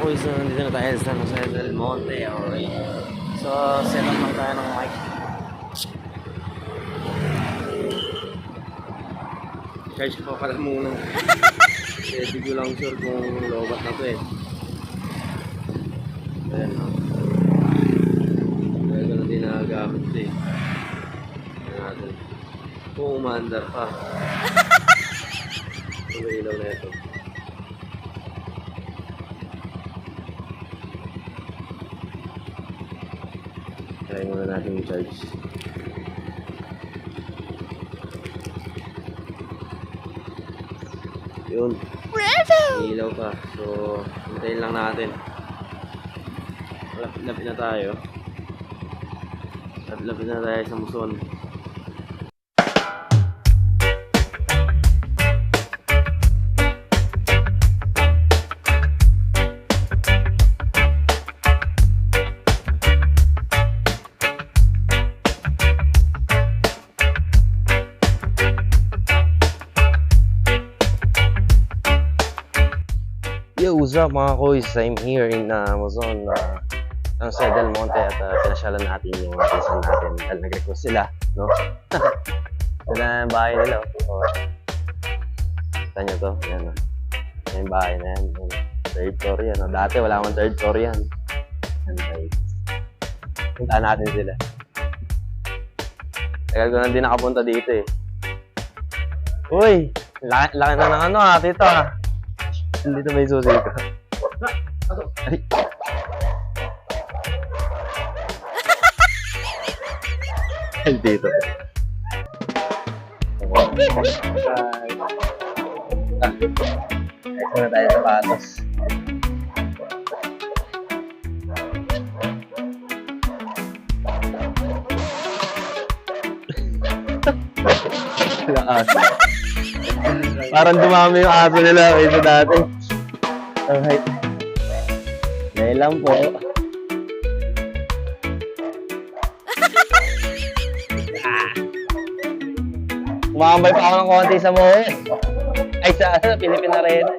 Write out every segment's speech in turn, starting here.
kuis, nandito na tayo sa San Jose del Monte. Okay. So, set up lang tayo ng mic. Charge ko pala muna. Kasi di ko lang sure kung lobat na to eh. Ayan o. Kaya ko na din nagagamit ito eh. Ayan natin. Kung umaandar pa. Ito ilaw na ito. Try muna natin yung charge. Yun. Ilaw pa. So, hintayin lang natin. Lapit na tayo. Lapit na tayo sa Muson. Yo, what's up mga kuys? I'm here in Amazon, San Jose del Monte at pinasyalan natin yung pinsan natin dahil nag-request sila, no? Wala na yung bahay nila. Oh. Kita nyo to, yan. Yung bahay na yan. Third floor yan. No? Dati wala akong third floor yan. Puntaan natin sila. Tagal ko na din nakapunta dito eh. Uy! Laki na ng ano ha, tito ha. Dito may susi ko. Ay. Ay, dito. Ito na tayo sa patos. Parang dumami yung aso nila kaysa dati. Alright. Ngayon lang po. Kumambay pa ako ng konti sa Moe. Ay, sa Philippine Arena.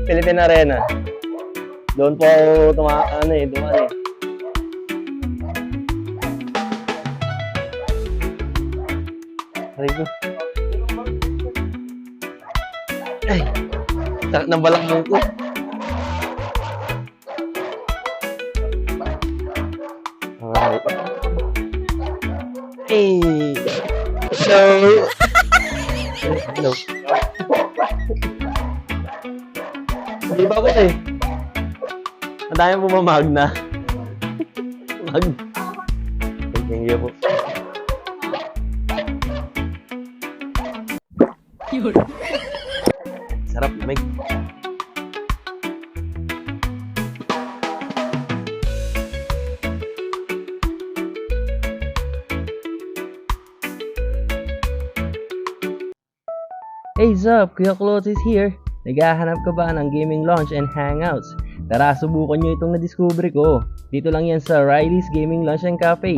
Philippine Arena. Doon po dumaan eh. Aray ko. Ay, sakit ng balang mo ko. Alright. Hey! Hello! Hello. Hindi ba ako eh? Ang dami po mamag na. Mag. Thank you po. Sarap lamig. Hey Zop, Kuya Klotz is here. Naghahanap ka ba ng gaming lounge and hangouts? Tara, subukan nyo itong nadiscover ko. Dito lang yan sa Riley's Gaming Lounge and Cafe.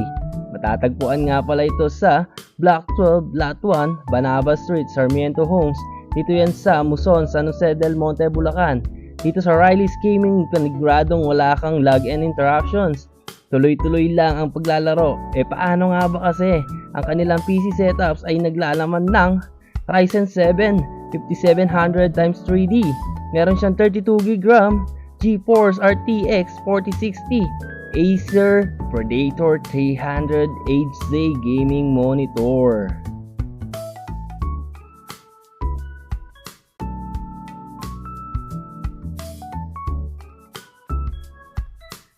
Matatagpuan nga pala ito sa Block 12, Lot 1, Banaba Street, Sarmiento Homes. Dito yan sa Muson, San Jose del Monte, Bulacan. Dito sa Riley's Gaming, paniguradong wala kang lag and interruptions. Tuloy-tuloy lang ang paglalaro. Paano nga ba kasi? Ang kanilang PC setups ay naglalaman ng Ryzen 7 5700x3D. Meron siyang 32GB RAM, GeForce RTX 4060, Acer Predator 300 HD gaming monitor.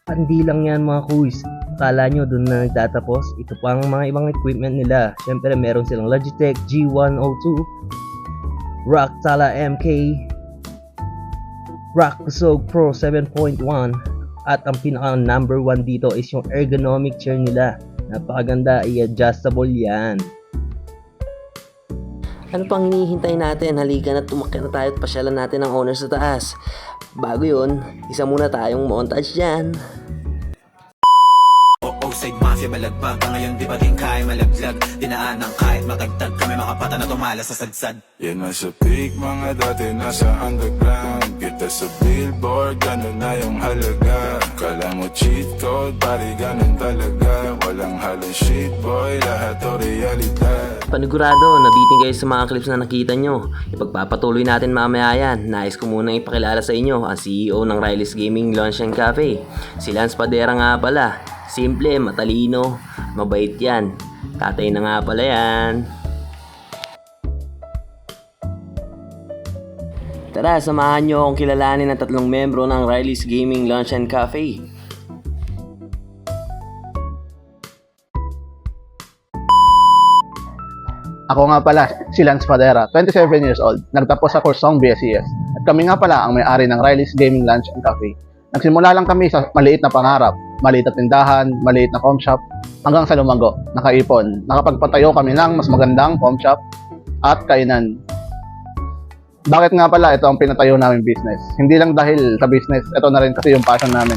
Hindi lang yan mga kuys. Akala nyo dun na nagtatapos? Ito pa ang mga ibang equipment nila. Siyempre meron silang Logitech G102, ROG Tala MK, ROG Kusog Pro 7.1, at ang pinaka number 1 dito is yung ergonomic chair nila. Napakaganda, i-adjustable yan. Ano pang hinihintay natin? Halika na, tumakya na tayo at pasyalan natin ang owner sa taas. Bago yun, isa muna tayong montage dyan. Suicide mafia balagbag, ngayon di pa din kaya malaglag. Dinaan ng kahit matagtag kami makapata na tumala sa sadsad. Yan nasa peak, mga dati nasa underground. Kita sa billboard, ganun na yung halaga. Kala mo cheat code, pare ganun talaga. Walang halong shit boy, lahat to realidad. Panigurado, nabitin kayo sa mga clips na nakita nyo. Ipagpapatuloy natin mamaya yan. Nais ko munang ipakilala sa inyo ang CEO ng Riley's Gaming Lounge and Cafe. Si Lance Padera nga pala. Simple, matalino, mabait yan. Tatay na nga pala yan. Tara, samahan nyo akong kilalanin ng tatlong membro ng Riley's Gaming Lounge and Cafe. Ako nga pala, si Lance Padera, 27 years old, nagtapos sa kursong BSES. At kami nga pala ang may-ari ng Riley's Gaming Lounge and Cafe. Nagsimula lang kami sa maliit na pangarap, maliit na tindahan, maliit na com shop, hanggang sa lumago, nakaipon. Nakapagpatayo kami ng mas magandang com shop at kainan. Bakit nga pala ito ang pinatayo namin business? Hindi lang dahil sa business, ito na rin kasi yung passion namin.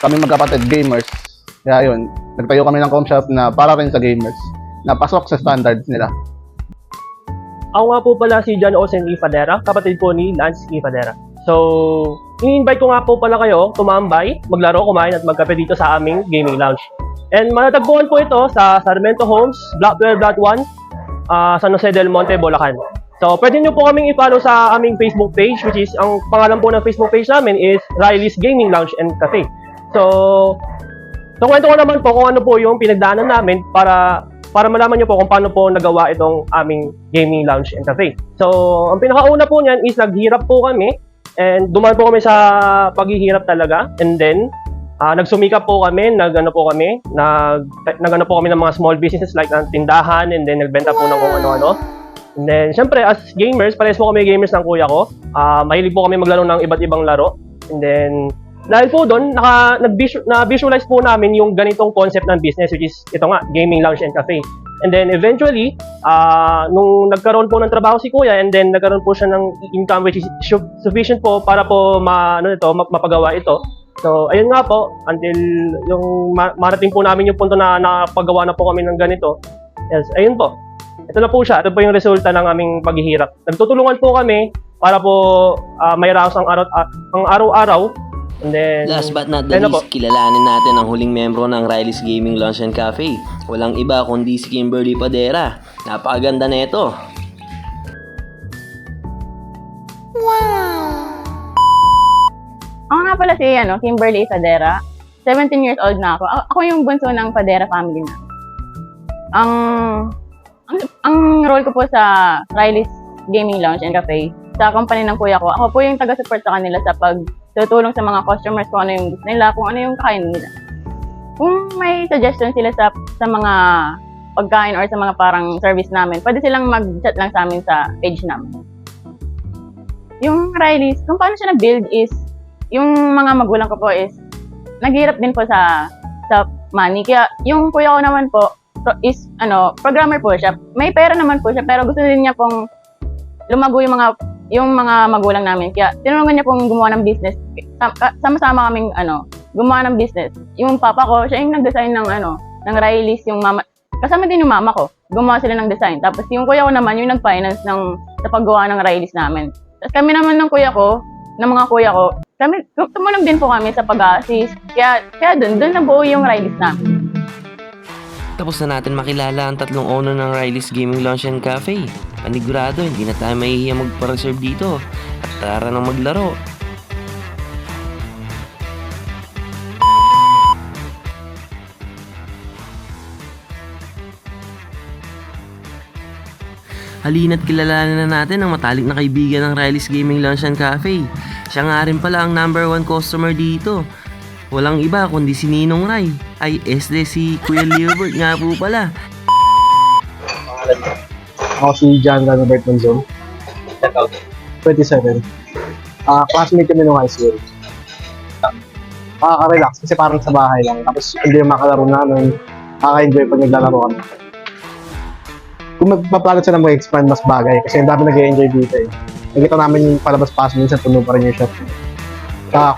Kami magkapatid gamers, kaya yun, nagtayo kami ng com shop na para rin sa gamers, na pasok sa standards nila. Ako nga po pala si John Osen E. Fadera, kapatid po ni Lance E. Fadera. So, ini-invite ko nga po pala kayo tumambay, maglaro, kumain at magkape dito sa aming gaming lounge. And matatagpuan po ito sa Sarmiento Homes, Block 12, Block 1, San Jose del Monte, Bulacan. So, pwede nyo po kaming i-follow sa aming Facebook page, which is, ang pangalan po ng Facebook page namin is Riley's Gaming Lounge and Cafe. So kwento ko naman po kung ano po yung pinagdaanan namin para malaman nyo po kung paano po nagawa itong aming gaming lounge and cafe. So, ang pinakauna po niyan is naghirap po kami and dumaan po kami sa paghihirap talaga. And then, nagsumikap po kami, nagano po kami ng mga small businesses like tindahan, and then nagbenta po ng kung ano-ano. And then, syempre, as gamers, parehas po kami gamers ng kuya ko. Mahilig po kami maglaro ng iba't ibang laro. And then, dahil po doon, na-visualize po namin yung ganitong concept ng business, which is ito nga, gaming lounge and cafe. And then eventually, nung nagkaroon po ng trabaho si kuya, and then nagkaroon po siya ng income which is sufficient po para po mapagawa ito. So, ayun nga po, until yung marating po namin yung punto na nakapagawa na po kami ng ganito. Yes, ayun po. Ito na po siya. Ito po yung resulta ng aming paghihirap. Nagtutulungan po kami para po may raos ang araw-araw. And then, Last but not the least, kilalanin natin ang huling membro ng Riley's Gaming Lounge and Cafe. Walang iba kundi si Kimberly Padera. Napakaganda na ito. Ako nga pala si Kimberly Fadera. 17 years old na ako. Ako yung bunso ng Fadera family na. Ang role ko po sa Riley's Gaming Lounge and Cafe, sa company ng kuya ko, ako po yung taga-support sa kanila sa pagtutulong sa mga customers kung ano yung gusto nila, kung ano yung kakainin nila. Kung may suggestion sila sa mga pagkain or sa mga parang service namin, pwede silang mag-chat lang sa amin sa page namin. Yung Riley's, kung paano siya nag-build is, yung mga magulang ko po is, naghirap din po sa money. Kaya yung kuya ko naman po is, programmer po siya. May pera naman po siya, pero gusto din niya pong lumago yung mga magulang namin. Kaya tinulungan niya pong gumawa ng business. Sama-sama kaming gumawa ng business. Yung papa ko, siya yung nag-design ng Riley's, yung mama. Kasama din yung mama ko. Gumawa sila ng design. Tapos yung kuya ko naman yung nag-finance sa paggawa ng Riley's namin. Tapos kami naman ng mga kuya ko, tumulong din po kami sa pag-assist. Kaya doon nabuo yung Riley's namin. Tapos na natin makilala ang tatlong owner ng Riley's Gaming Lounge and Cafe. Panigurado, hindi na tayo mahihiya magpa-reserve dito. At tara nang maglaro. Halina't kilalanin na natin ang matalik na kaibigan ng Riley's Gaming Lounge and Cafe. Siya nga rin pala ang number 1 customer dito. Walang iba kundi si Ninong Ray. Ay, si Kuya Leobert nga po pala. Ako si John Robert Monzon. 27. Classmate kami nung high school. Makaka-relax kasi parang sa bahay lang. Tapos hindi makalaro namin. Nakaka-enjoy pag naglalaro kami. Kung magpaplano siya na mag-expand, mas bagay. Kasi ang dami nag-enjoy dito eh. Nakita namin yung palabas-pasok minsan puno pa rin yung shop.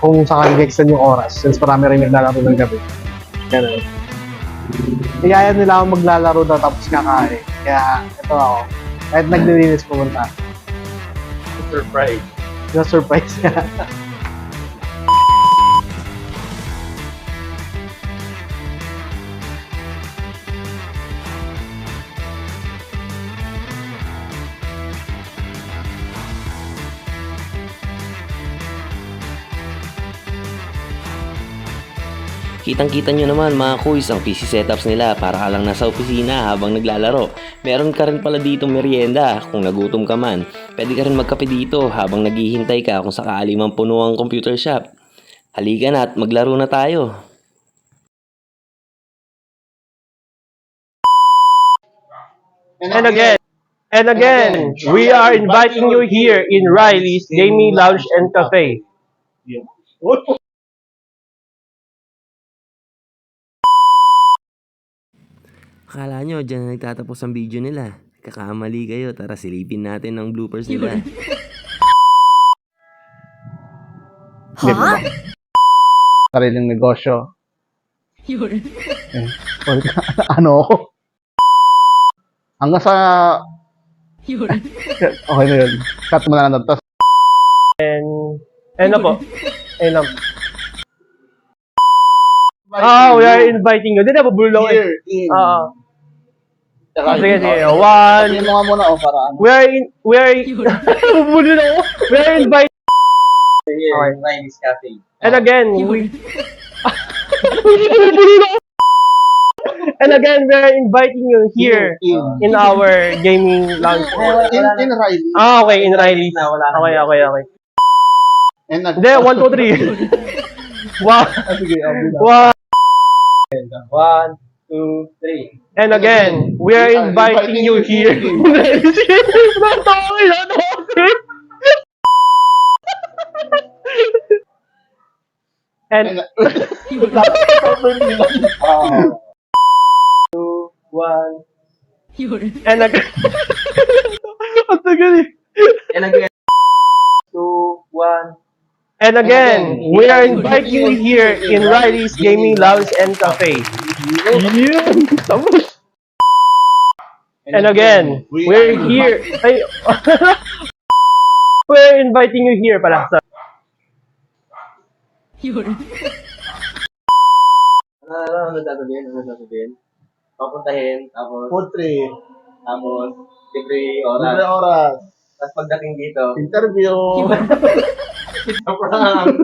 Kung saka nag-extend yung oras, since marami rin naglalaro ng gabi. Ganun. Iyaya nila ako maglalaro daw tapos kakain. Kaya ito ako. Kahit naglilinis pumunta. Surprise. Na-surprise ka. Kitang-kita nyo naman mga kuys ang PC setups nila para ka lang nasa opisina habang naglalaro. Meron ka rin pala dito merienda kung nagutom ka man. Pwede ka rin magkape dito habang naghihintay ka kung sakali man puno ang computer shop. Halika na at maglaro na tayo. And again, we are inviting you here in Riley's Gaming Lounge and Cafe. Akala nyo dyan na nagtatapos ang video nila. Kakamali kayo, tara silipin natin ang bloopers nila. Sariling negosyo. Eh, ano ako? Hanggang sa... Okay na yun. Cut mo na lang. Tapos, Ano po? Ayun lang. We are inviting you. Hindi na, pabulong eh. Sige, sige. One. sabihin mo nga muna para ano. We are pabulong ako. We are inviting. Okay. Riley's Cafe. And again, And again, we are inviting you here in our gaming lounge. In Riley. Okay, in Riley. Okay. And Hindi, 1, 2, 3. Wow. Wow. 1, 2, 3. And again, we are inviting you here. And 1. And again. Ang tagal eh. And again, 2, 1. And again, we are inviting you here in Riley's Gaming Lounge and Cafe. And again, we're here. Ay, we're inviting you here pala. Ano sasabihin? Papuntahin, tapos food trip. libre Libre oras. Tapos pagdating dito, Interview. prank.